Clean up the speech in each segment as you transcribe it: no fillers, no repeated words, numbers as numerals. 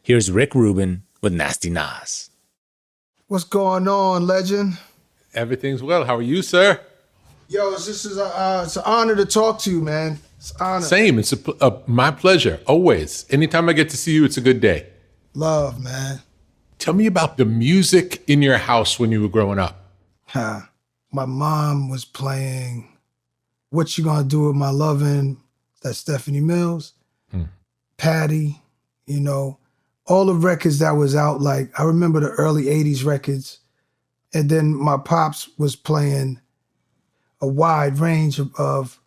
Here's Rick Rubin with Nasty Nas. What's going on, legend? Everything's well. How are you, sir? Yo, it's an honor to talk to you, man. It's an honor. Same. It's my pleasure, always. Anytime I get to see you, it's a good day. Love, man. Tell me about the music in your house when you were growing up. My mom was playing What You Gonna Do With My Lovin', that's Stephanie Mills, Patty, all the records that was out. Like, I remember the early 80s records. And then my pops was playing a wide range of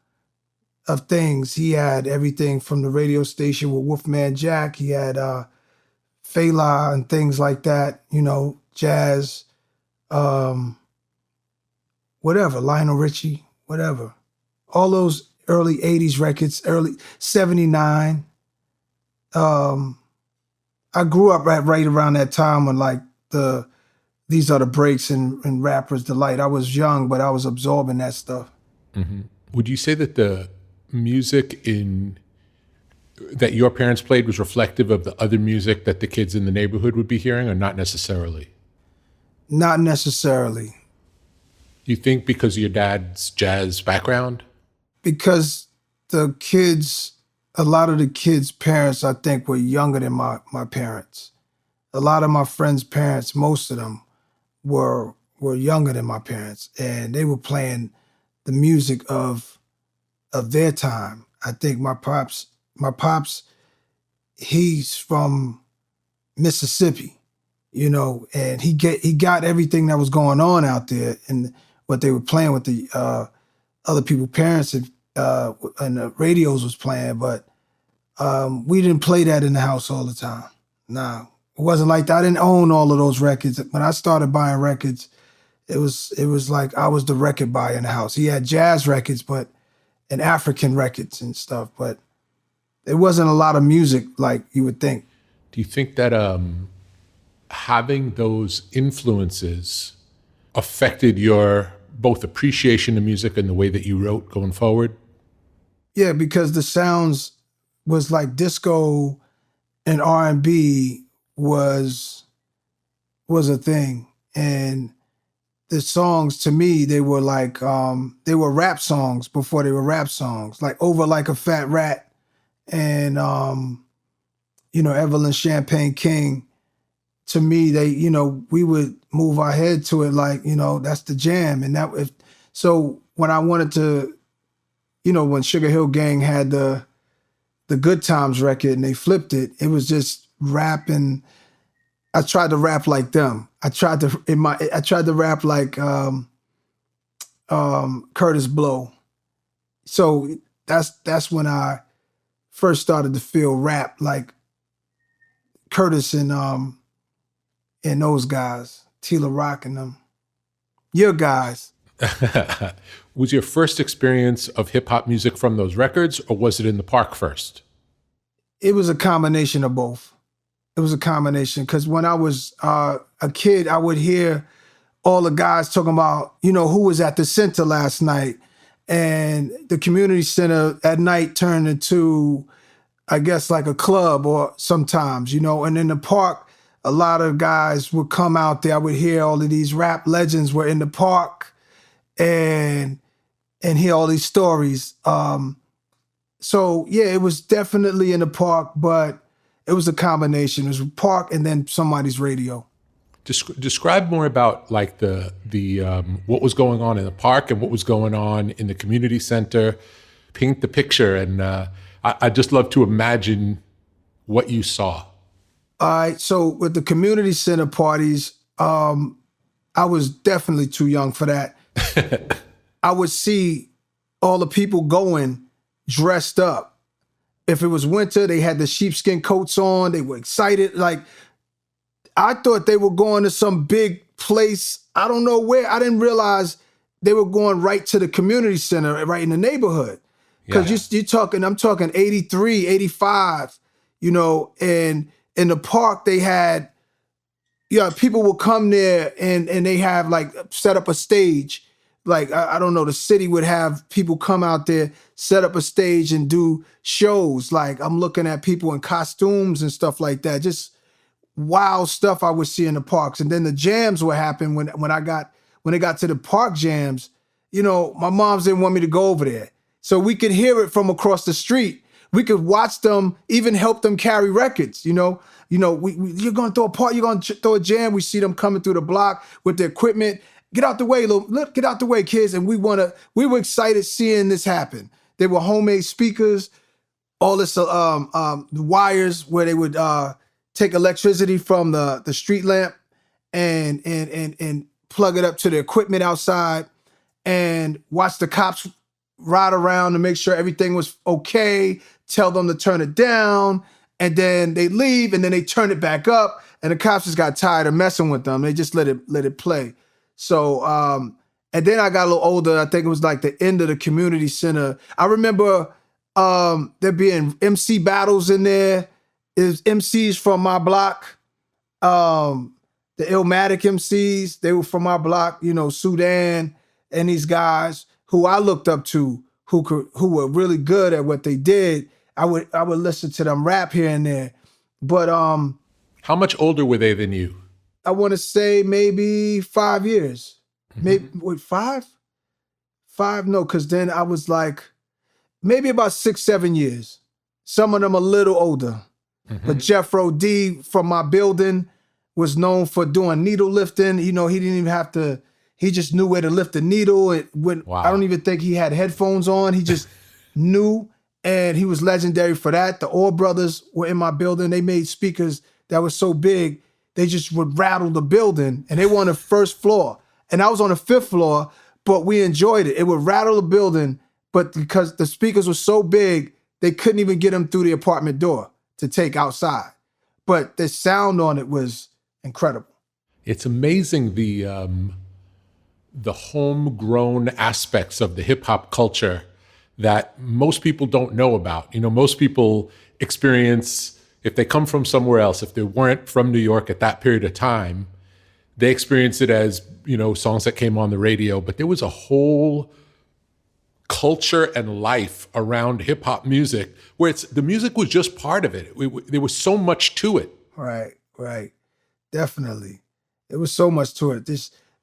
things. He had everything from the radio station with Wolfman Jack. He had Fela and things like that, jazz, whatever, Lionel Richie, whatever. All those early 80s records, early 79. I grew up right around that time when like These Are the Breaks and Rapper's Delight. I was young, but I was absorbing that stuff. Mm-hmm. Would you say that the music that your parents played was reflective of the other music that the kids in the neighborhood would be hearing, or not necessarily? Not necessarily. You think because of your dad's jazz background? Because a lot of the kids' parents, I think, were younger than my parents. A lot of my friends' parents, most of them, were younger than my parents, and they were playing the music of their time. I think my pops, he's from Mississippi, and he got everything that was going on out there and what they were playing with the other people's parents and the radios was playing, but we didn't play that in the house all the time. Nah. It wasn't like that. I didn't own all of those records. When I started buying records, it was like I was the record buyer in the house. He had jazz records, and African records and stuff, but it wasn't a lot of music like you would think. Do you think that having those influences affected your both appreciation of music and the way that you wrote going forward? Yeah, because the sounds was like disco and R&B was a thing, and the songs to me, they were like they were rap songs before they were rap songs, like Over Like a Fat Rat and Evelyn Champagne King. To me, they we would move our head to it like that's the jam. And so when I wanted to, when Sugar Hill Gang had the Good Times record and they flipped it, it was just rapping. I tried to rap like them. I tried to rap like Curtis Blow. So that's when I first started to feel rap like Curtis and those guys, Tila Rock and them. Your guys. Was your first experience of hip hop music from those records, or was it in the park first? It was a combination of both. It was a combination because when I was a kid, I would hear all the guys talking about, who was at the center last night. And the community center at night turned into, I guess, like a club or sometimes, and in the park, a lot of guys would come out there. I would hear all of these rap legends were in the park and hear all these stories. So, yeah, it was definitely in the park, but it was a combination. It was park and then somebody's radio. Describe more about like the what was going on in the park and what was going on in the community center. Paint the picture, and I just love to imagine what you saw. All right, so with the community center parties, I was definitely too young for that. I would see all the people going dressed up. If it was winter, they had the sheepskin coats on. They were excited. Like, I thought they were going to some big place. I don't know where. I didn't realize they were going right to the community center, right in the neighborhood. Because I'm talking 83, 85, and in the park they had, people would come there and they have like set up a stage. Like, I don't know, the city would have people come out there, set up a stage and do shows. Like, I'm looking at people in costumes and stuff like that. Just wild stuff I would see in the parks. And then the jams would happen when it got to the park jams. You know, my moms didn't want me to go over there. So we could hear it from across the street. We could watch them, even help them carry records, you know. You're going to throw a party, you're going to throw a jam. We see them coming through the block with their equipment. Get out the way, get out the way, kids. And we were excited seeing this happen. They were homemade speakers, all this the wires where they would take electricity from the street lamp and plug it up to the equipment outside and watch the cops ride around to make sure everything was okay, tell them to turn it down, and then they leave and then they turn it back up and the cops just got tired of messing with them. They just let it play. So, and then I got a little older. I think it was like the end of the community center. I remember there being MC battles in there. It was MCs from my block. The Illmatic MCs, they were from my block, you know, Sudan and these guys who I looked up to, who were really good at what they did. I would listen to them rap here and there. But how much older were they than you? I want to say maybe 5 years. Maybe wait, 5? 5? No, because then I was like maybe about 6, 7 years. Some of them a little older. But Jeffro D from my building was known for doing needle lifting. You know, he didn't even have to, he just knew where to lift the needle. Wow. I don't even think he had headphones on. He just knew, and he was legendary for that. The All Brothers were in my building. They made speakers that were so big, they just would rattle the building, and they were on the first floor. And I was on the 5th floor, but we enjoyed it. It would rattle the building, but because the speakers were so big, they couldn't even get them through the apartment door to take outside. But the sound on it was incredible. It's amazing the homegrown aspects of the hip hop culture that most people don't know about. You know, most people experience, if they come from somewhere else, if they weren't from New York at that period of time, they experience it as, you know, songs that came on the radio. But there was a whole culture and life around hip hop music where the music was just part of it. There was so much to it. Right. Definitely. There was so much to it.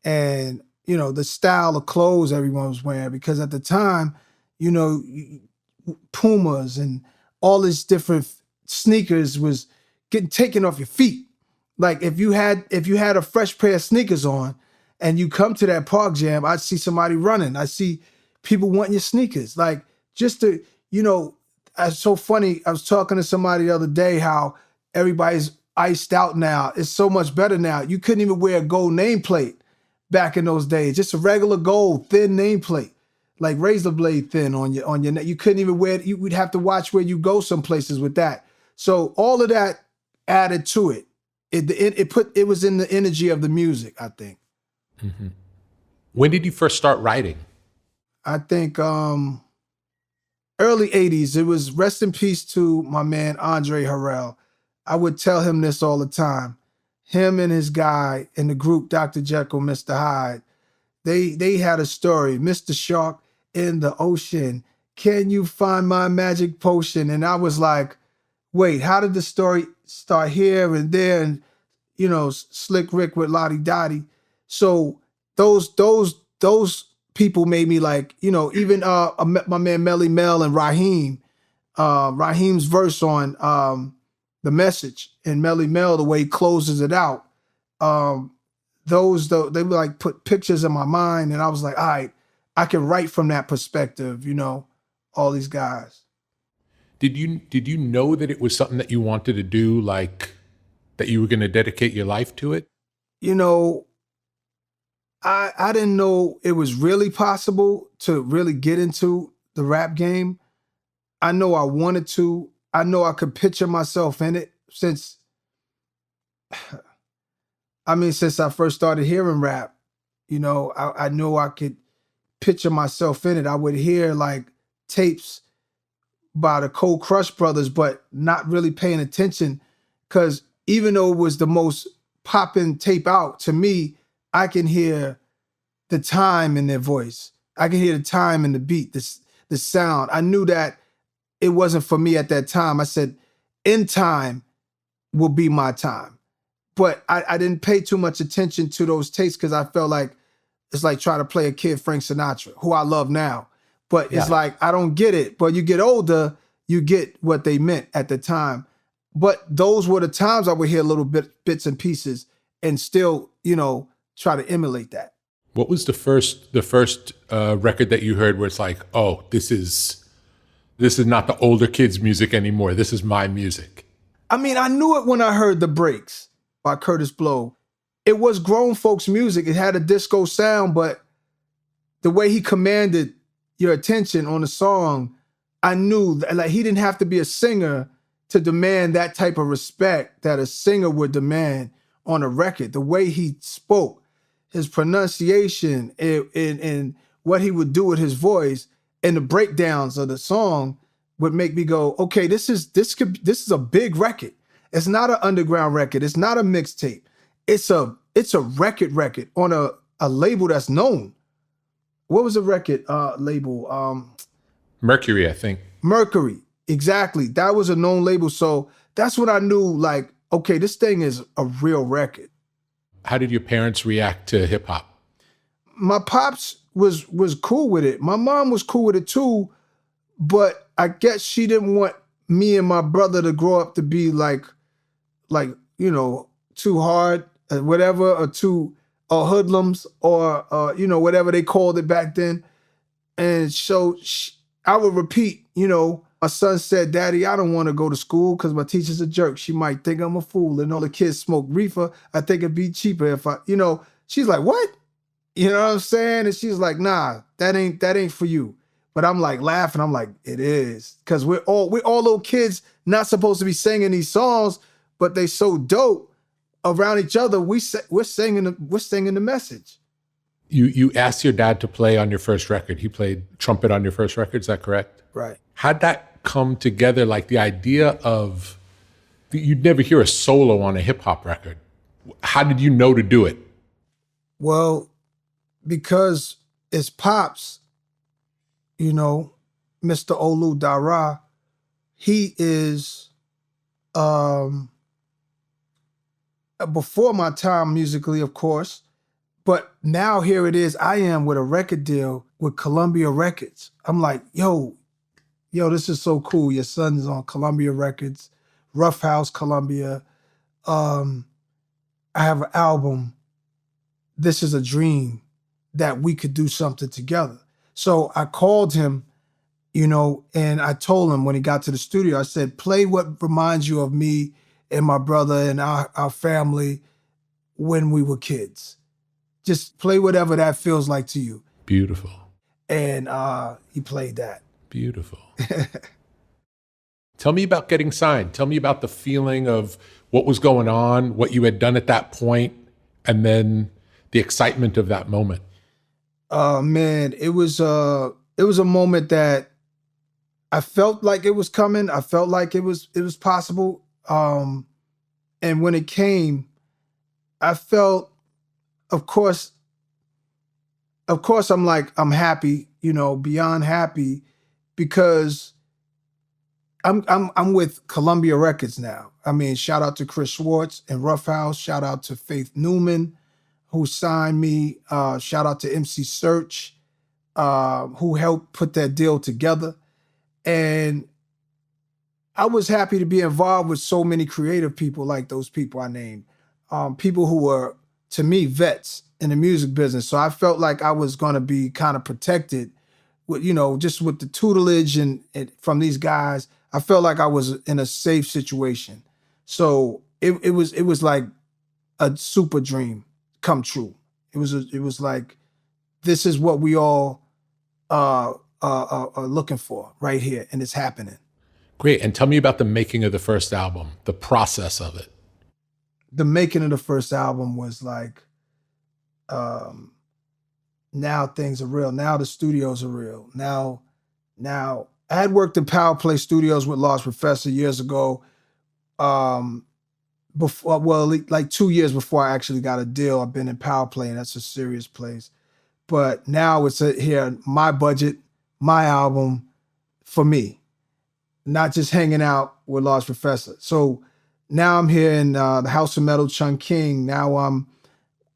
And you know, the style of clothes everyone was wearing, because at the time, you know, Pumas and all these different sneakers was getting taken off your feet. Like if you had a fresh pair of sneakers on and you come to that park jam, I'd see somebody running. I see people wanting your sneakers. Like just to, you know, it's so funny. I was talking to somebody the other day how everybody's iced out now. It's so much better now. You couldn't even wear a gold nameplate back in those days. Just a regular gold thin nameplate, like razor blade thin on your neck. You couldn't even wear it. You would have to watch where you go some places with that. So all of that added to it. It was in the energy of the music, I think. Mm-hmm. When did you first start writing? I think early 80s. It was rest in peace to my man Andre Harrell. I would tell him this all the time. Him and his guy in the group Dr. Jekyll, Mr. Hyde, they had a story. Mr. Shark in the ocean, can you find my magic potion? And I was like, wait, how did the story start here and there? And, you know, Slick Rick with Lottie Dottie. So those people made me like, you know, even my man Melly Mel and Raheem, Raheem's verse on The Message and Melly Mel, the way he closes it out. They would like put pictures in my mind, and I was like, all right, I can write from that perspective, you know, all these guys. Did you know that it was something that you wanted to do, like that you were going to dedicate your life to it? You know, I didn't know it was really possible to really get into the rap game. I know I wanted to. I know I could picture myself in it since I first started hearing rap. You know, I know I could picture myself in it. I would hear like tapes by the Cold Crush brothers, but not really paying attention, because even though it was the most popping tape out, to me, I can hear the time in their voice. I can hear the time in the beat, the sound. I knew that it wasn't for me at that time. I said, in time will be my time. But I didn't pay too much attention to those tastes because I felt like it's like trying to play a kid Frank Sinatra, who I love now. But it's like, I don't get it. But you get older, you get what they meant at the time. But those were the times I would hear little bits and pieces and still, try to emulate that. What was the first record that you heard where it's like, oh, this is not the older kids' music anymore. This is my music. I mean, I knew it when I heard The Breaks by Curtis Blow. It was grown folks' music. It had a disco sound, but the way he commanded your attention on the song, I knew that, like, he didn't have to be a singer to demand that type of respect that a singer would demand on a record. The way he spoke, his pronunciation, and what he would do with his voice, and the breakdowns of the song would make me go, okay, this is a big record. It's not an underground record. It's not a mixtape. It's a record on a label that's known. What was the record label? Mercury, I think. Mercury, exactly. That was a known label. So that's when I knew, like, okay, this thing is a real record. How did your parents react to hip hop? My pops was cool with it. My mom was cool with it too, but I guess she didn't want me and my brother to grow up to be like too hard, whatever, or hoodlums, or whatever they called it back then. And so I would repeat, my son said, "Daddy, I don't want to go to school because my teacher's a jerk. She might think I'm a fool. And all the kids smoke reefer. I think it'd be cheaper if I, She's like, what? You know what I'm saying? And she's like, nah, that ain't for you. But I'm like laughing. I'm like, it is. Because we're all little kids not supposed to be singing these songs, but they so dope around each other. We're singing the message. You asked your dad to play on your first record. He played trumpet on your first record. Is that correct? Right. How'd that come together? Like the idea of, you'd never hear a solo on a hip hop record. How did you know to do it? Well, because it's Pops, Mr. Olu Dara, he is before my time musically, of course, but now here it is. I am with a record deal with Columbia Records. I'm like, yo, this is so cool. Your son's on Columbia Records, Rough House Columbia. I have an album. This is a dream that we could do something together. So I called him, and I told him when he got to the studio, I said, play what reminds you of me and my brother and our family when we were kids. Just play whatever that feels like to you. Beautiful. And he played that. Beautiful. Tell me about getting signed. Tell me about the feeling of what was going on, what you had done at that point, and then the excitement of that moment. Man, it was a moment that I felt like it was coming. I felt like it was possible. And when it came, I felt, of course, I'm happy, beyond happy, because I'm with Columbia Records now. I mean, shout out to Chris Schwartz and Rough House. Shout out to Faith Newman, who signed me. Shout out to MC Search, who helped put that deal together. And I was happy to be involved with so many creative people like those people I named. People who were, to me, vets in the music business. So I felt like I was going to be kind of protected with, just with the tutelage and from these guys. I felt like I was in a safe situation. So it was like a super dream come true. It was like, this is what we all are looking for right here, and it's happening. Great. And tell me about the making of the first album, the process of it. The making of the first album was like, now things are real. Now the studios are real. Now I had worked in Power Play Studios with Lost Professor years ago. Before, like 2 years before I actually got a deal. I've been in Power Play, and that's a serious place. But now it's here, my budget, my album, for me, not just hanging out with Lost Professor. So now I'm here in the House of Metal Chungking. Now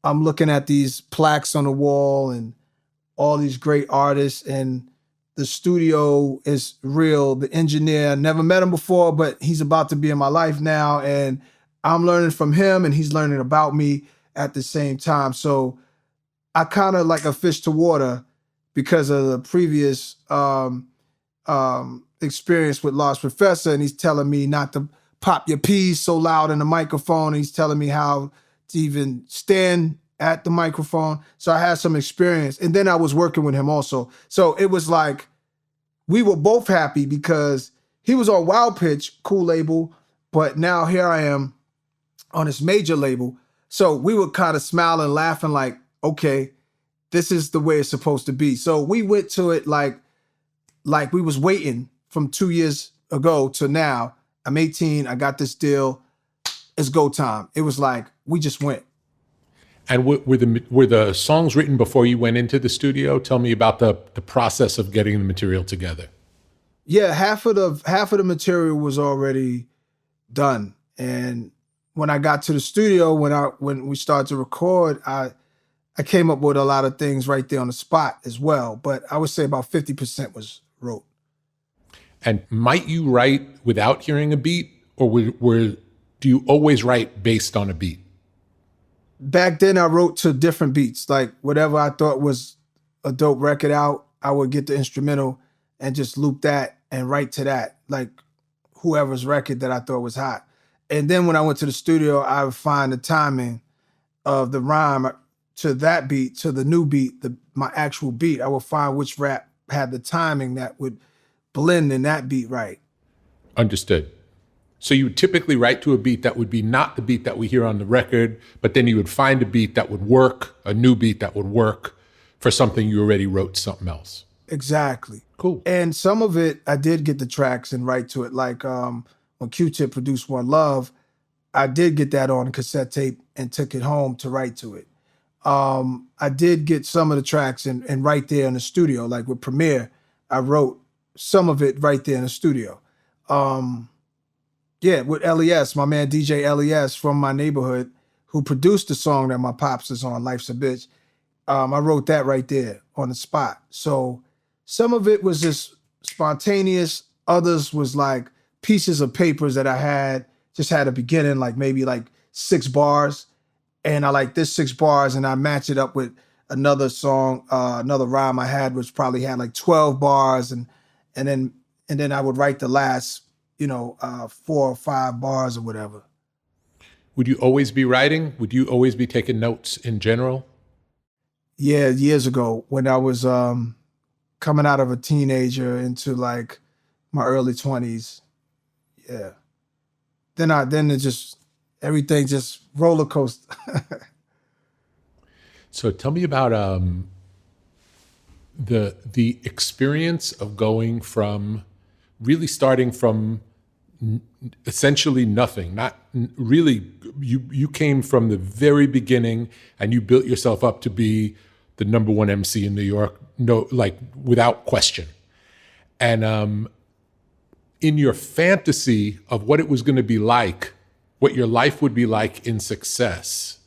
I'm looking at these plaques on the wall and all these great artists, and the studio is real. The engineer, never met him before, but he's about to be in my life now, and I'm learning from him and he's learning about me at the same time. So I kind of like a fish to water because of the previous experience with Lost Professor, and he's telling me not to pop your peas so loud in the microphone. He's telling me how to even stand at the microphone. So I had some experience, and then I was working with him also. So it was like we were both happy because he was on Wild Pitch, cool label, but now here I am on this major label. So we were kind of smiling, laughing, like, okay, this is the way it's supposed to be. So we went to it like we was waiting from 2 years ago to now. I'm 18. I got this deal. It's go time. It was like we just went. And were the songs written before you went into the studio? Tell me about the process of getting the material together. Yeah, half of the material was already done, and when I got to the studio, when we started to record, I came up with a lot of things right there on the spot as well. But I would say about 50% was wrote. And might you write without hearing a beat, or do you always write based on a beat? Back then, I wrote to different beats. Like whatever I thought was a dope record out, I would get the instrumental and just loop that and write to that, like whoever's record that I thought was hot. And then when I went to the studio, I would find the timing of the rhyme to that beat, to the new beat, my actual beat. I would find which rap had the timing that would blend in that beat right. Understood. So you would typically write to a beat that would be not the beat that we hear on the record, but then you would find a beat that would work, a new beat that would work for something you already wrote something else. Exactly. Cool. And some of it, I did get the tracks and write to it. Like when Q-Tip produced One Love, I did get that on a cassette tape and took it home to write to it. I did get some of the tracks and right there in the studio. Like with Premiere, I wrote some of it right there in the studio. Yeah, with LES, my man DJ LES from my neighborhood, who produced the song that my pops is on, Life's a Bitch. I wrote that right there on the spot. So some of it was just spontaneous. Others was like pieces of papers that I just had a beginning, like maybe like 6 bars. And I like this 6 bars and I match it up with another song, another rhyme I had, which probably had like 12 bars. And then I would write the last, 4 or 5 bars or whatever. Would you always be writing? Would you always be taking notes in general? Yeah, years ago when I was coming out of a teenager into like my early 20s. Yeah. Then it just, everything just roller coaster. So tell me about the experience of going from really starting from essentially nothing, not really. You came from the very beginning and you built yourself up to be the #1 MC in New York, no, like without question. And in your fantasy of what it was going to be like, what your life would be like in success,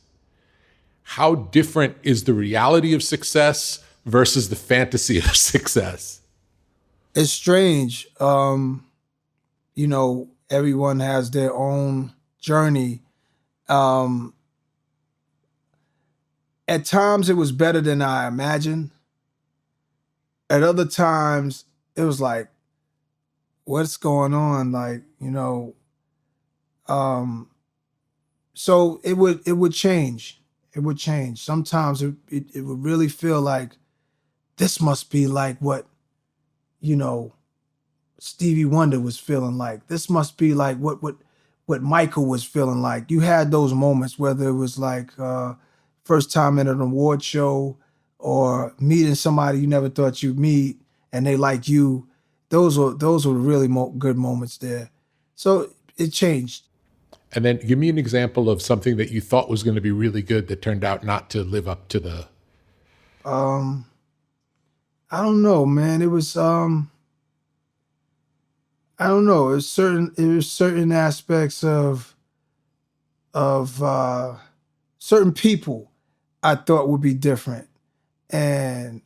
how different is the reality of success versus the fantasy of success? It's strange. Everyone has their own journey. At times it was better than I imagined. At other times it was like, what's going on? Like, so it would change. It would change. Sometimes it would really feel like this must be like what, Stevie Wonder was feeling like. This must be like what Michael was feeling like. You had those moments, whether it was like first time at an award show or meeting somebody you never thought you'd meet and they like you. Those were really good moments there. So it changed. And then give me an example of something that you thought was going to be really good that turned out not to live up to the... I don't know, man. It was I don't know. It was certain aspects of of certain people I thought would be different. And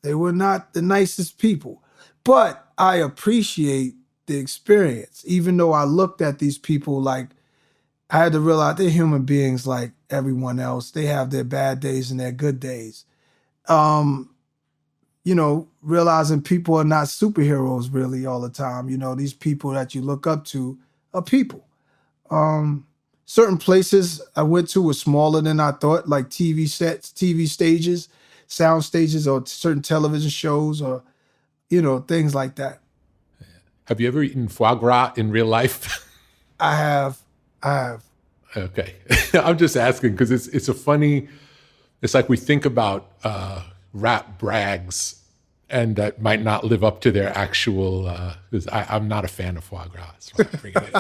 they were not the nicest people. But I appreciate the experience. Even though I looked at these people like, I had to realize they're human beings like everyone else. They have their bad days and their good days. Realizing people are not superheroes really all the time. These people that you look up to are people. Certain places I went to were smaller than I thought, like TV sets, TV stages, sound stages, or certain television shows, or, things like that. Have you ever eaten foie gras in real life? I have. Okay. I'm just asking because it's like we think about rap brags and that might not live up to their actual, I'm not a fan of foie gras. That's why I bring it in.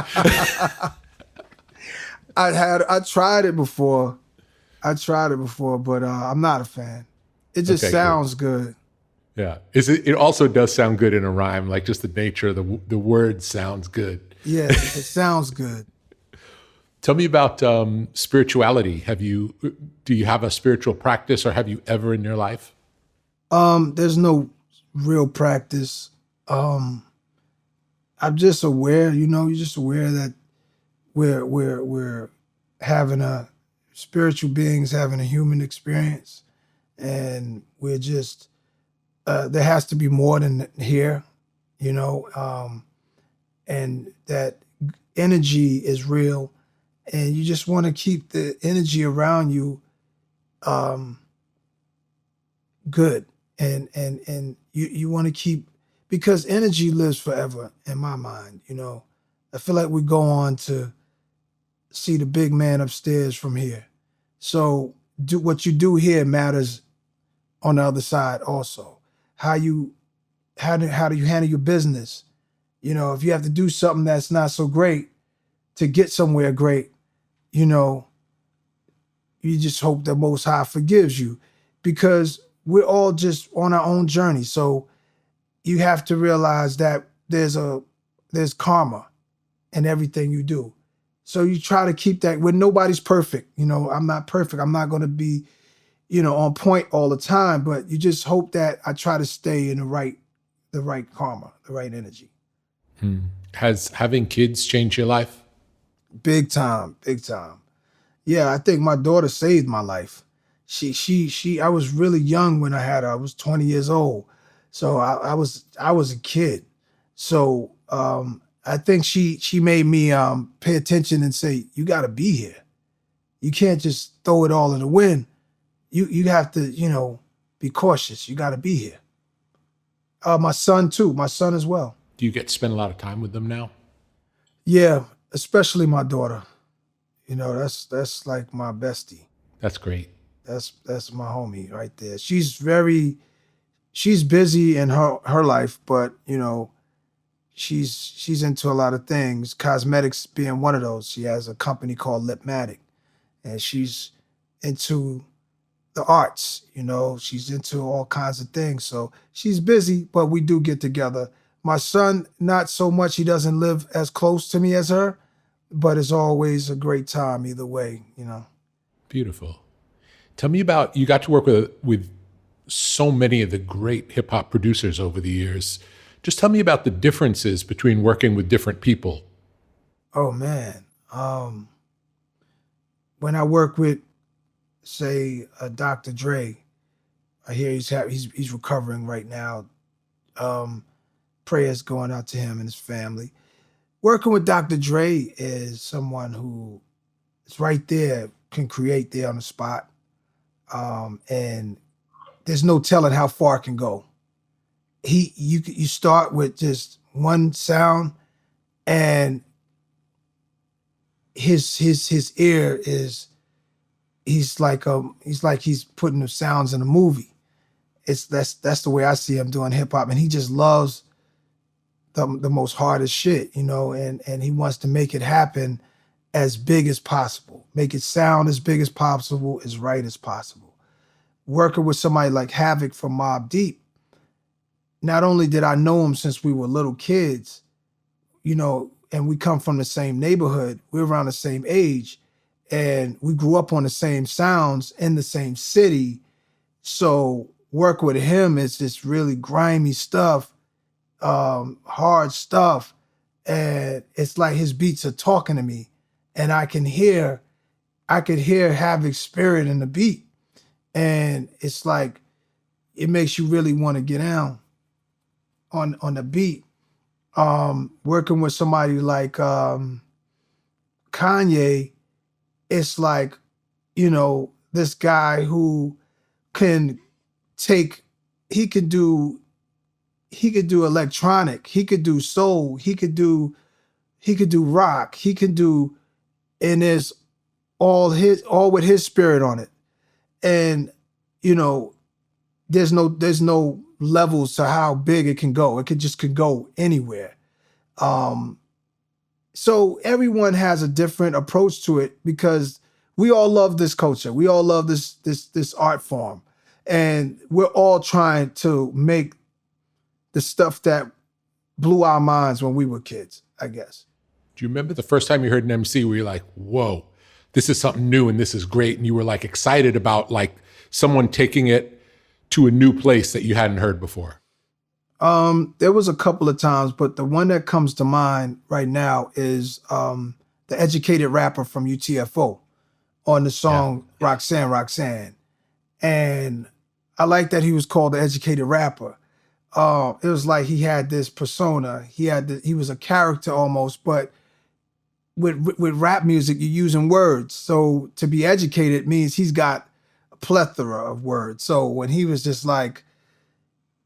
I tried it before, but I'm not a fan. It just sounds good. Yeah. It also does sound good in a rhyme, like just the nature of the word sounds good. Yeah, it sounds good. Tell me about spirituality. Do you have a spiritual practice, or have you ever in your life? There's no real practice. I'm just aware, you're just aware that we're having spiritual beings having a human experience, and we're just there has to be more than here, and that energy is real, and you just want to keep the energy around you good, and you want to keep, because energy lives forever in my mind. I feel like we go on to see the big man upstairs from here, so what you do here matters on the other side also. How do you handle your business? If you have to do something that's not so great to get somewhere great, you just hope the Most High forgives you, because we're all just on our own journey. So you have to realize that there's karma in everything you do. So you try to keep that. When nobody's perfect, I'm not perfect. I'm not going to be, on point all the time, but you just hope that I try to stay in the right karma, the right energy. Has having kids changed your life? Big time. Yeah, I think my daughter saved my life. I was really young when I had her. I was 20 years old. So I was a kid. So I think she made me pay attention and say, you got to be here. You can't just throw it all in the wind. You have to, be cautious. You got to be here. My son too. My son as well. Do you get to spend a lot of time with them now? Yeah, especially my daughter. That's like my bestie. That's great. That's my homie right there. She's busy in her life, but she's into a lot of things, cosmetics being one of those. She has a company called Illmatic, and she's into the arts, she's into all kinds of things. So she's busy, but we do get together. My son, not so much. He doesn't live as close to me as her, but it's always a great time either way, Beautiful. Tell me about, you got to work with so many of the great hip hop producers over the years. Just tell me about the differences between working with different people. Oh man. When I work with, say, Dr. Dre, I hear he's recovering right now. Prayers going out to him and his family. Working with Dr. Dre is someone who is right there, can create there on the spot. And there's no telling how far it can go. You start with just one sound, and his ear is, he's like he's putting the sounds in a movie. That's the way I see him doing hip hop, and he just loves the most hardest shit, and he wants to make it happen as big as possible, make it sound as big as possible, as right as possible. Working with somebody like Havoc from Mobb Deep, not only did I know him since we were little kids, and we come from the same neighborhood, we're around the same age, and we grew up on the same sounds in the same city. So work with him is just really grimy stuff, hard stuff. And it's like his beats are talking to me, and I could hear Havoc's spirit in the beat. And it's like, it makes you really want to get down on the beat. Working with somebody like Kanye, it's like, this guy who can he could do electronic, he could do soul, he could do rock, he could do, and there's all with his spirit on it. And there's no levels to how big it can go. It could go anywhere. So everyone has a different approach to it, because we all love this culture. We all love this art form. And we're all trying to make the stuff that blew our minds when we were kids, I guess. Do you remember the first time you heard an MC where you're like, whoa, this is something new and this is great, and you were like excited about like someone taking it to a new place that you hadn't heard before? There was a couple of times, but the one that comes to mind right now is the Educated Rapper from UTFO on the song Roxanne, Roxanne. And I like that he was called the Educated Rapper. It was like he had this persona. He was a character almost, but with rap music, you're using words. So to be educated means he's got a plethora of words. So when he was just like,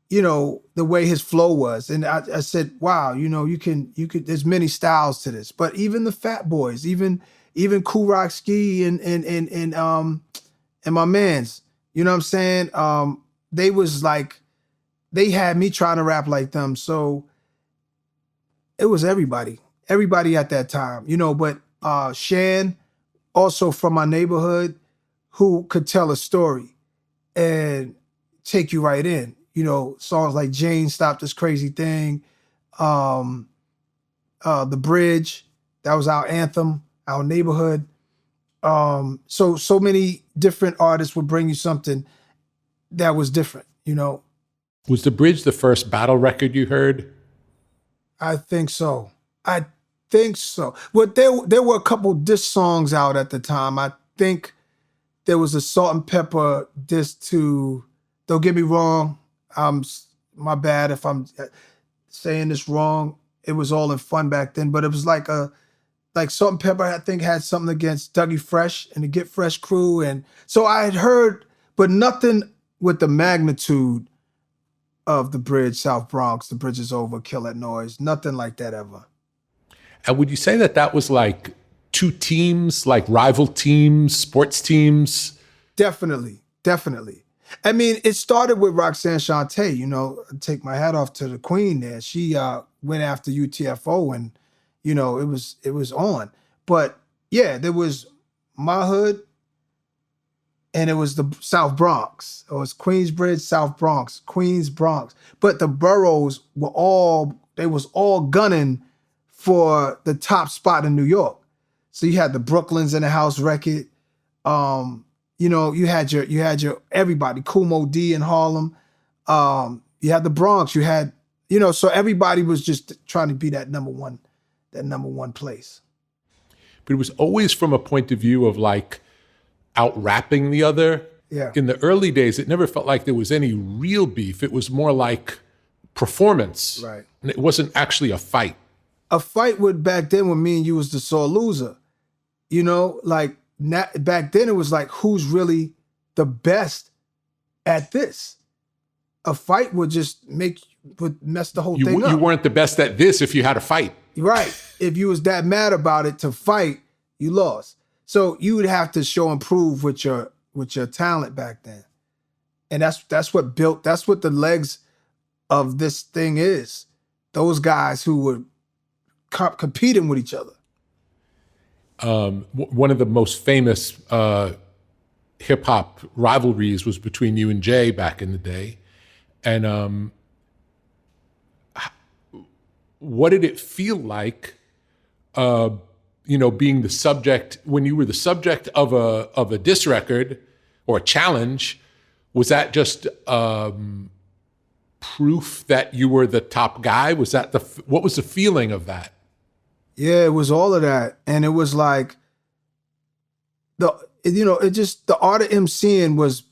the way his flow was, and I said, wow, you can, there's many styles to this. But even the Fat Boys, even Kool Rock Ski and my mans, you know what I'm saying? They was like, they had me trying to rap like them. So it was everybody at that time, but Shan, also from my neighborhood, who could tell a story and take you right in. Songs like Jane Stop This Crazy Thing, The Bridge, that was our anthem, our neighborhood. So many different artists would bring you something that was different, Was The Bridge the first battle record you heard? I think so. Well, there were a couple diss songs out at the time. I think there was a Salt and Pepper diss to, don't get me wrong, my bad if I'm saying this wrong. It was all in fun back then, but it was like Salt and Pepper, I think, had something against Dougie Fresh and the Get Fresh crew. And so I had heard, but nothing with the magnitude of The Bridge, South Bronx, The Bridge is Over, Kill That Noise, nothing like that ever. And would you say that was like two teams, like rival teams, sports teams? Definitely. I mean, it started with Roxanne Shante, take my hat off to the queen there. She went after UTFO, and, it was on. But yeah, there was my hood, and it was the South Bronx. It was Queensbridge, South Bronx, Queens, Bronx. But the boroughs was all gunning for the top spot in New York. So you had the Brooklyns in the house record. You had your everybody, Kumo D in Harlem. You had the Bronx. You had, so everybody was just trying to be that number one place. But it was always from a point of view of like out-rapping the other. Yeah. In the early days, it never felt like there was any real beef. It was more like performance. Right. And it wasn't actually a fight. A fight back then when me and you was the sore loser. Back then it was like, who's really the best at this? A fight would mess the whole thing up. You weren't the best at this if you had a fight. Right. If you was that mad about it to fight, you lost. So you would have to show and prove with your talent back then. And that's what the legs of this thing is. Those guys who were competing with each other. One of the most famous hip hop rivalries was between you and Jay back in the day. And what did it feel like being the subject, when you were the subject of a diss record or a challenge, was that just proof that you were the top guy? Was that what was the feeling of that? Yeah, it was all of that. And it was like the art of emceeing was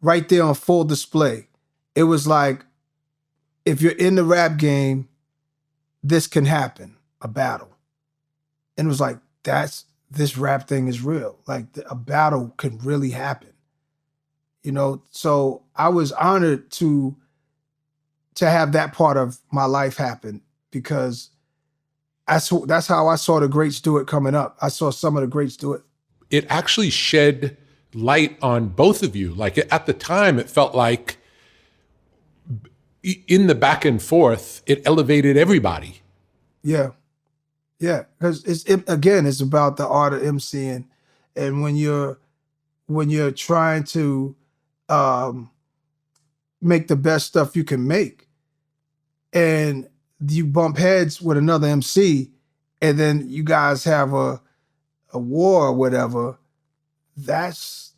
right there on full display. It was like, if you're in the rap game, this can happen, a battle. And it was like, this rap thing is real. Like a battle can really happen. So I was honored to have that part of my life happen, because that's how I saw the greats do it coming up. I saw some of the greats do it. It actually shed light on both of you. Like at the time, it felt like in the back and forth, it elevated everybody. Yeah. Yeah. Because it's about the art of emceeing. And when you're trying to make the best stuff you can make, and you bump heads with another MC, and then you guys have a war or whatever, that's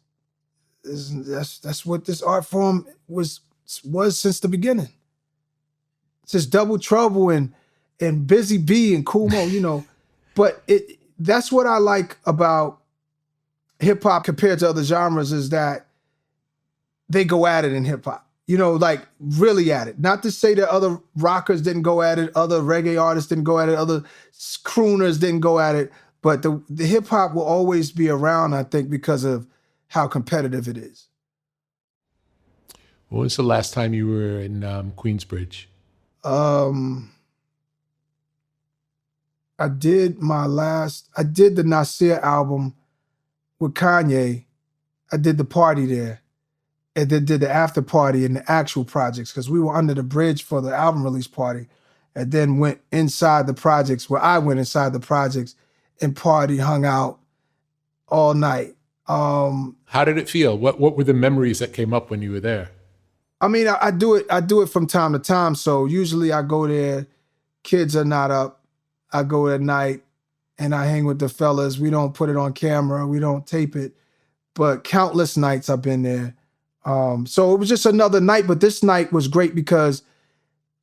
what this art form was since the beginning. Since Double Trouble and Busy Bee and Kool Moe, But that's what I like about hip hop compared to other genres, is that they go at it in hip hop. Like really at it. Not to say that other rockers didn't go at it, other reggae artists didn't go at it, other crooners didn't go at it, but the hip hop will always be around, I think, because of how competitive it is. When was the last time you were in Queensbridge? I did the Nasir album with Kanye. I did the party there. And then did the after party in the actual projects, because we were under the bridge for the album release party, and then went inside the projects, where I went inside the projects and party, hung out all night. How did it feel? What were the memories that came up when you were there? I mean, I do it from time to time. So usually I go there, kids are not up. I go at night and I hang with the fellas. We don't put it on camera. We don't tape it. But countless nights I've been there. So it was just another night, but this night was great because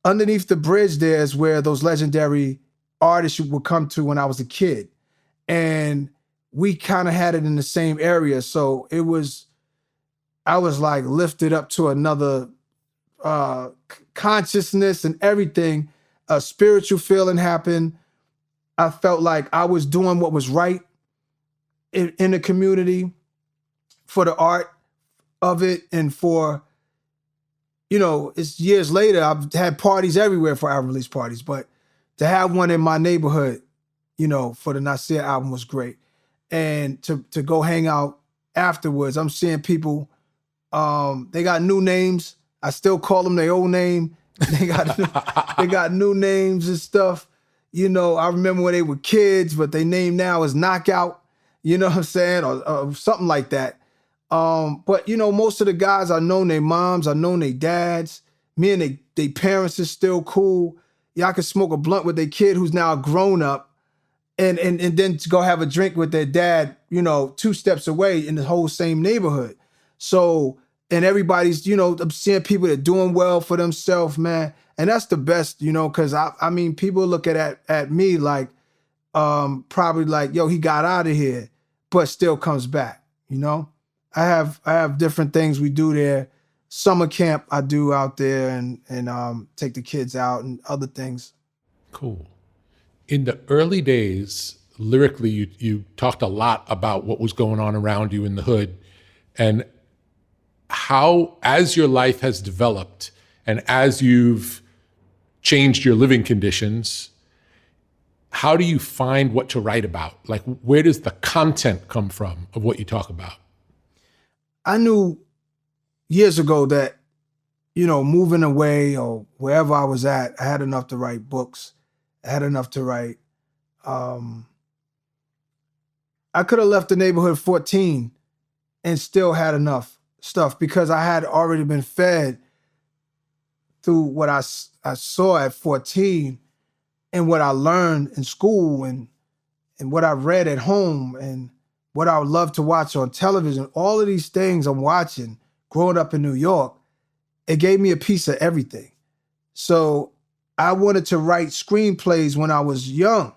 underneath the bridge there is where those legendary artists would come to when I was a kid. And we kind of had it in the same area. So I was like lifted up to another consciousness and everything. A spiritual feeling happened. I felt like I was doing what was right in the community for the art of it, and for, it's years later, I've had parties everywhere for album release parties, but to have one in my neighborhood, for the Nasir album was great. And to go hang out afterwards, I'm seeing people, they got new names. I still call them their old name. They got new names and stuff. I remember when they were kids, but their name now is Knockout, you know what I'm saying? Or something like that. But most of the guys, I known their moms, I known their dads. Me and they parents is still cool. Y'all can smoke a blunt with their kid who's now a grown up, and then to go have a drink with their dad, 2 steps away in the whole same neighborhood. So, and everybody's, I'm seeing people that are doing well for themselves, man. And that's the best, because I mean, people look at me like, probably like, yo, he got out of here, but still comes back, I have different things we do there. Summer camp I do out there, and take the kids out and other things. Cool. In the early days, lyrically, you talked a lot about what was going on around you in the hood, and how, as your life has developed and as you've changed your living conditions, how do you find what to write about? Like, where does the content come from of what you talk about? I knew years ago that, moving away or wherever I was at, I had enough to write books. I had enough to write. I could have left the neighborhood 14 and still had enough stuff, because I had already been fed through what I saw at 14 and what I learned in school and and what I read at home and what I would love to watch on television, all of these things I'm watching growing up in New York, it gave me a piece of everything. So I wanted to write screenplays when I was young.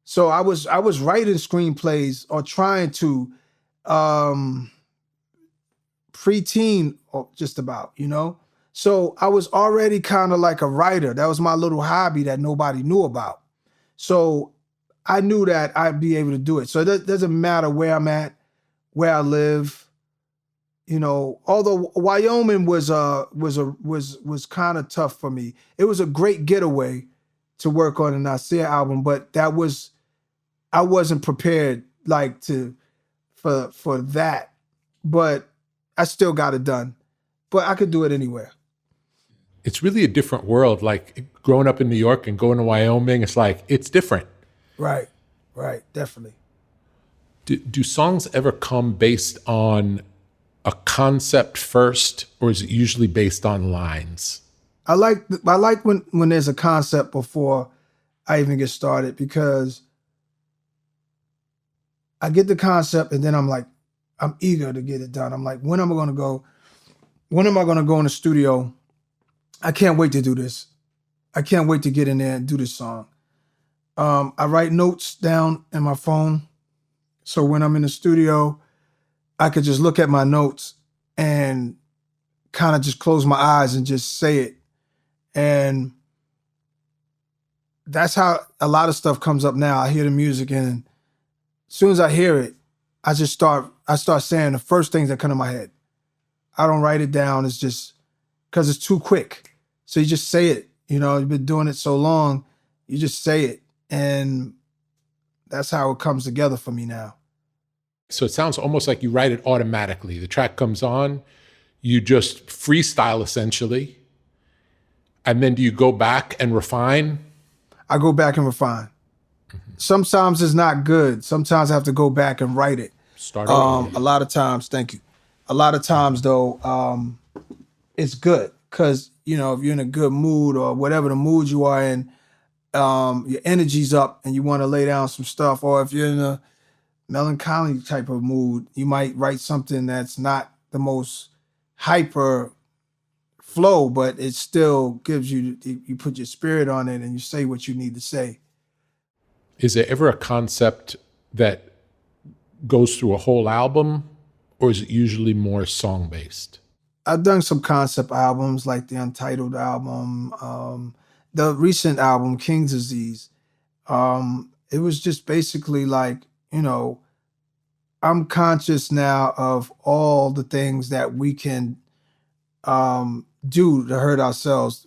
So I was writing screenplays or trying to preteen or just about, you know? So I was already kind of like a writer. That was my little hobby that nobody knew about. So I knew that I'd be able to do it. So it doesn't matter where I'm at, where I live, you know. Although Wyoming was kind of tough for me. It was a great getaway to work on a Nasir album, but I wasn't prepared like for that. But I still got it done. But I could do it anywhere. It's really a different world. Like growing up in New York and going to Wyoming, it's like, it's different. Right, definitely. Do songs ever come based on a concept first, or is it usually based on lines? I like when there's a concept before I even get started, because I get the concept and then I'm eager to get it done. I'm like, when am I going to go in the studio? I can't wait to do this. I can't wait to get in there and do this song. I write notes down in my phone. So when I'm in the studio, I could just look at my notes and kind of just close my eyes and just say it. And that's how a lot of stuff comes up now. I hear the music, and as soon as I hear it, I start saying the first things that come to my head. I don't write it down. It's just because it's too quick. So you just say it. You know, you've been doing it so long, you just say it. And that's how it comes together for me now. So it sounds almost like you write it automatically. The track comes on, you just freestyle essentially. And then do you go back and refine? I go back and refine. Mm-hmm. Sometimes it's not good. Sometimes I have to go back and write it. Start over. A lot of times, thank you. A lot of times though, it's good. Cause you know, if you're in a good mood or whatever the mood you are in, your energy's up and you want to lay down some stuff, or if you're in a melancholy type of mood, you might write something that's not the most hyper flow, but it still gives you put your spirit on it and you say what you need to say. Is there ever a concept that goes through a whole album, or is it usually more song-based? I've done some concept albums like the Untitled album, the recent album, King's Disease. It was just basically like, you know, I'm conscious now of all the things that we can do to hurt ourselves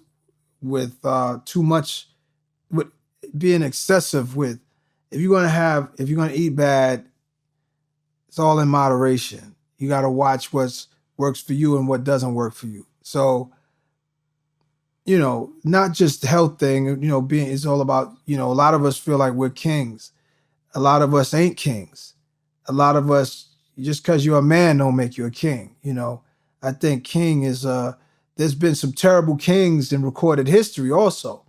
with too much, with being excessive with. If you're gonna eat bad, it's all in moderation. You got to watch what works for you and what doesn't work for you. So, you know, not just the health thing, you know, it's all about, you know, a lot of us feel like we're kings. A lot of us ain't kings. A lot of us, just because you're a man don't make you a king, you know. I think king is, there's been some terrible kings in recorded history also.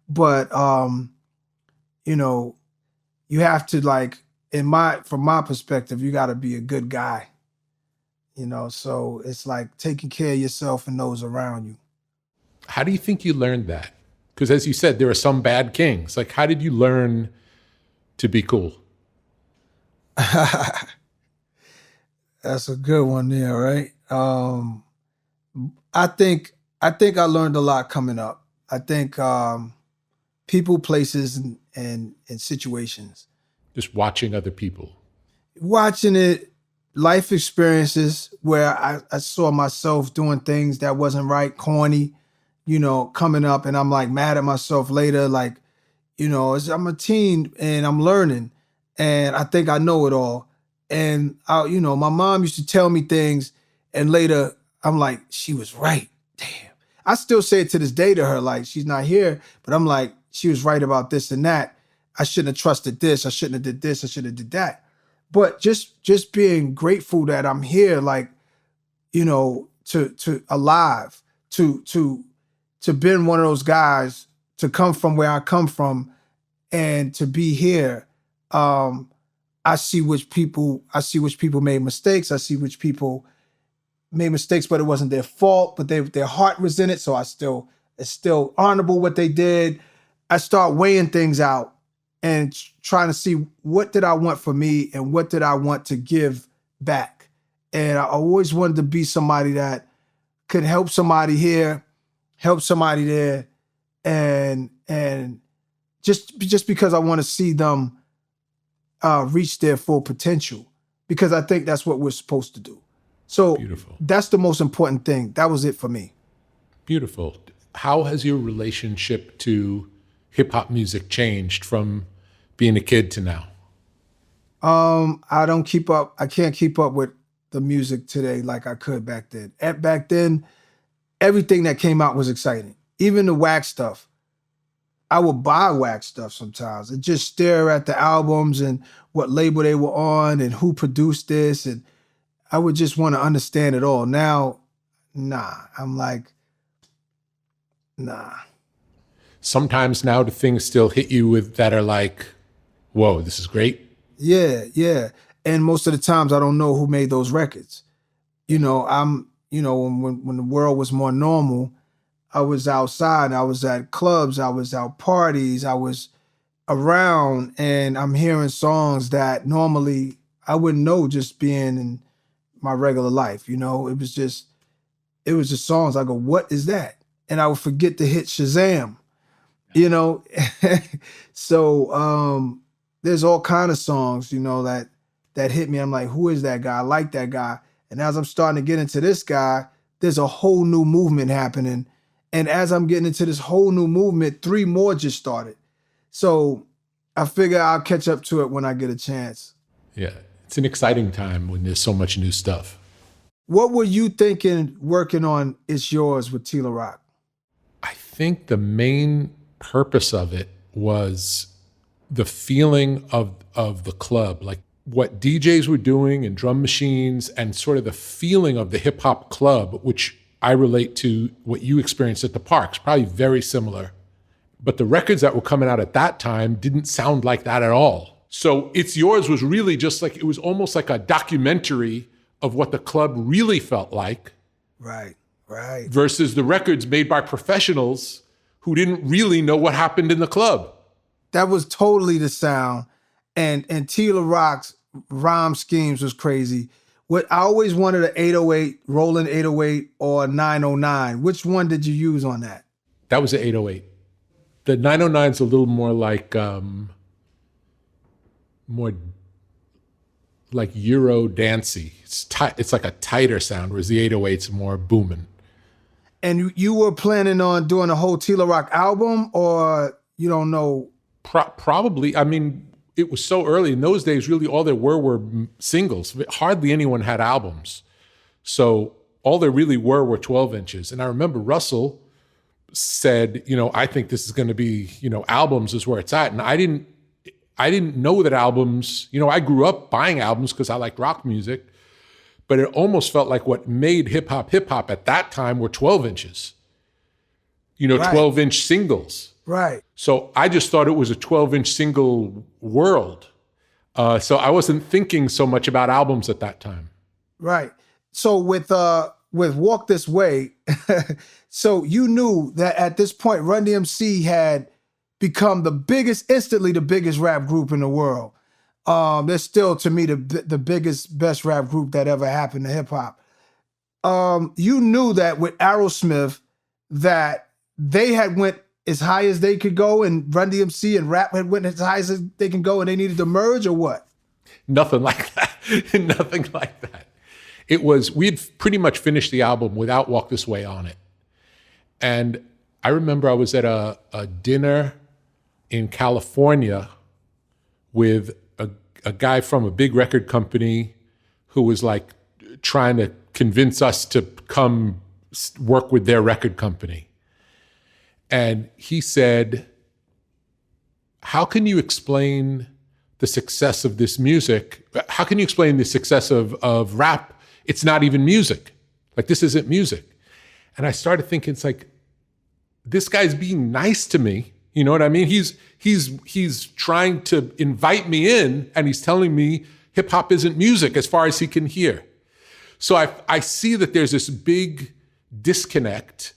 But, you know, you have to like, from my perspective, you got to be a good guy. You know, so it's like taking care of yourself and those around you. How do you think you learned that? Because as you said, there are some bad kings. Like, how did you learn to be cool? That's a good one there, right? I think I learned a lot coming up. I think people, places, and situations. Just watching other people. Watching it, life experiences where I saw myself doing things that wasn't right, corny, you know, coming up, and I'm like mad at myself later, like, you know, I'm a teen and I'm learning and I think I know it all. And you know, my mom used to tell me things and later I'm like, she was right. Damn. I still say it to this day to her, like she's not here, but I'm like, she was right about this and that. I shouldn't have trusted this. I shouldn't have did this. I should have did that. But just being grateful that I'm here, like, you know, to alive, to been one of those guys, to come from where I come from and to be here. I see which people made mistakes. I see which people made mistakes, but it wasn't their fault, but their heart was in it. So it's still honorable what they did. I start weighing things out and trying to see what did I want for me and what did I want to give back. And I always wanted to be somebody that could help somebody here, help somebody there, and just because I want to see them reach their full potential, because I think that's what we're supposed to do. So Beautiful. That's the most important thing. That was it for me. Beautiful. How has your relationship to hip hop music changed from being a kid to now? I don't keep up. I can't keep up with the music today like I could back then. Back then, everything that came out was exciting. Even the wax stuff. I would buy wax stuff sometimes and just stare at the albums and what label they were on and who produced this. And I would just want to understand it all. Now, nah. I'm like, nah. Sometimes now do things still hit you with that are like, whoa, this is great? Yeah. And most of the times I don't know who made those records. When the world was more normal, I was outside, I was at clubs, I was out parties, I was around, and I'm hearing songs that normally I wouldn't know just being in my regular life. It was just songs. I go, what is that? And I would forget to hit Shazam, So there's all kind of songs, that hit me. I'm like, who is that guy? I like that guy. And as I'm starting to get into this guy, there's a whole new movement happening. And as I'm getting into this whole new movement, 3 more just started. So I figure I'll catch up to it when I get a chance. Yeah, it's an exciting time when there's so much new stuff. What were you thinking working on It's Yours with Tila Rock? I think the main purpose of it was the feeling of the club, like what DJs were doing and drum machines and sort of the feeling of the hip hop club, which I relate to what you experienced at the parks, probably very similar. But the records that were coming out at that time didn't sound like that at all. So It's Yours was really just like, it was almost like a documentary of what the club really felt like. Right. Versus the records made by professionals who didn't really know what happened in the club. That was totally the sound. And Tila Rock's rhyme schemes was crazy. What I always wanted an 808, Roland 808 or 909. Which one did you use on that? That was the 808. The 909 is a little more like Euro dancey. It's like a tighter sound, whereas the 808's more booming. And you were planning on doing a whole Tila Rock album, or you don't know? Probably. I mean, it was so early. In those days, really all there were singles. Hardly anyone had albums. So all there really were 12 inches. And I remember Russell said, I think this is going to be, albums is where it's at. And I didn't know that albums, I grew up buying albums because I liked rock music, but it almost felt like what made hip hop at that time were 12 inches, Right. 12-inch singles. Right. So I just thought it was a 12-inch single world. So I wasn't thinking so much about albums at that time. Right. So with Walk This Way, so you knew that at this point, Run DMC had become instantly the biggest rap group in the world. They're still, to me, the biggest, best rap group that ever happened to hip hop. You knew that with Aerosmith, that they had went as high as they could go, and Run DMC and rap had went as high as they can go, and they needed to merge, or what? Nothing like that. Nothing like that. We'd pretty much finished the album without Walk This Way on it. And I remember I was at a dinner in California with a guy from a big record company who was like trying to convince us to come work with their record company. And he said, how can you explain the success of this music? How can you explain the success of rap? It's not even music. Like, this isn't music. And I started thinking, it's like, this guy's being nice to me, You know what I mean? He's trying to invite me in, and he's telling me hip hop isn't music as far as he can hear. So I see that there's this big disconnect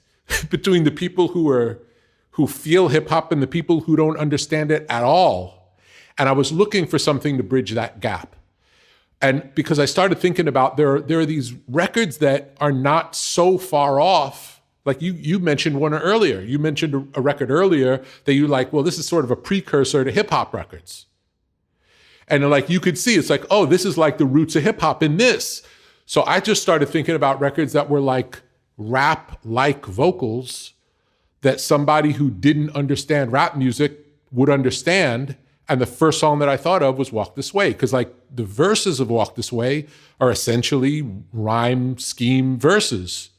between the people who feel hip hop and the people who don't understand it at all. And I was looking for something to bridge that gap. And because I started thinking about there are these records that are not so far off. Like you mentioned one earlier. You mentioned a record earlier that you like, well, this is sort of a precursor to hip hop records. And like you could see, it's like, oh, this is like the roots of hip hop in this. So I just started thinking about records that were like rap-like vocals that somebody who didn't understand rap music would understand. And the first song that I thought of was Walk This Way, because like the verses of Walk This Way are essentially rhyme scheme verses,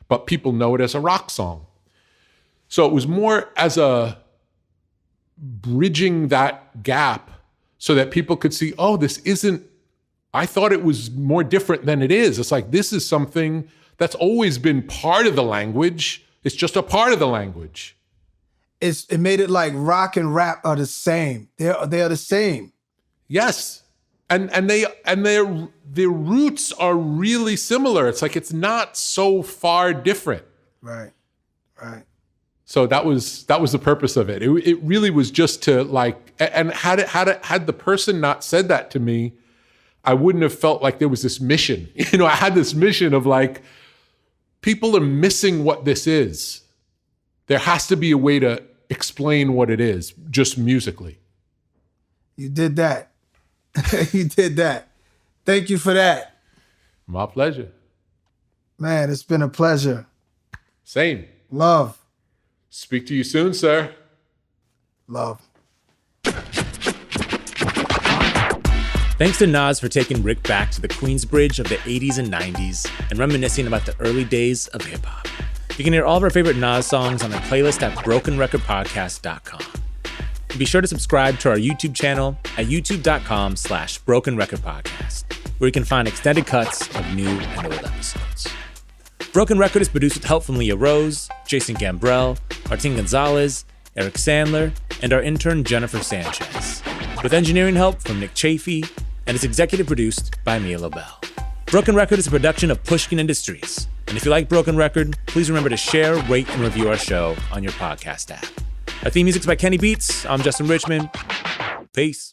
but people know it as a rock song. So it was more as a bridging that gap so that people could see, oh, this isn't, I thought it was more different than it is. It's like, this is something that's always been part of the language. It's just a part of the language. It made it like rock and rap are the same. They are the same. Yes. And their roots are really similar. It's like it's not so far different. Right. So that was the purpose of it. It really was just to like, and had the person not said that to me, I wouldn't have felt like there was this mission. You know, I had this mission of like, people are missing what this is. There has to be a way to explain what it is, just musically. You did that. You did that. Thank you for that. My pleasure. Man, it's been a pleasure. Same. Love. Speak to you soon, sir. Love. Thanks to Nas for taking Rick back to the Queensbridge of the 80s and 90s and reminiscing about the early days of hip-hop. You can hear all of our favorite Nas songs on our playlist at brokenrecordpodcast.com. And be sure to subscribe to our YouTube channel at youtube.com/brokenrecordpodcast, where you can find extended cuts of new and old episodes. Broken Record is produced with help from Leah Rose, Jason Gambrell, Martin Gonzalez, Eric Sandler, and our intern Jennifer Sanchez, with engineering help from Nick Chafee, and is executive produced by Mia Lobel. Broken Record is a production of Pushkin Industries, and if you like Broken Record, please remember to share, rate, and review our show on your podcast app. Our theme music's by Kenny Beats. I'm Justin Richmond. Peace.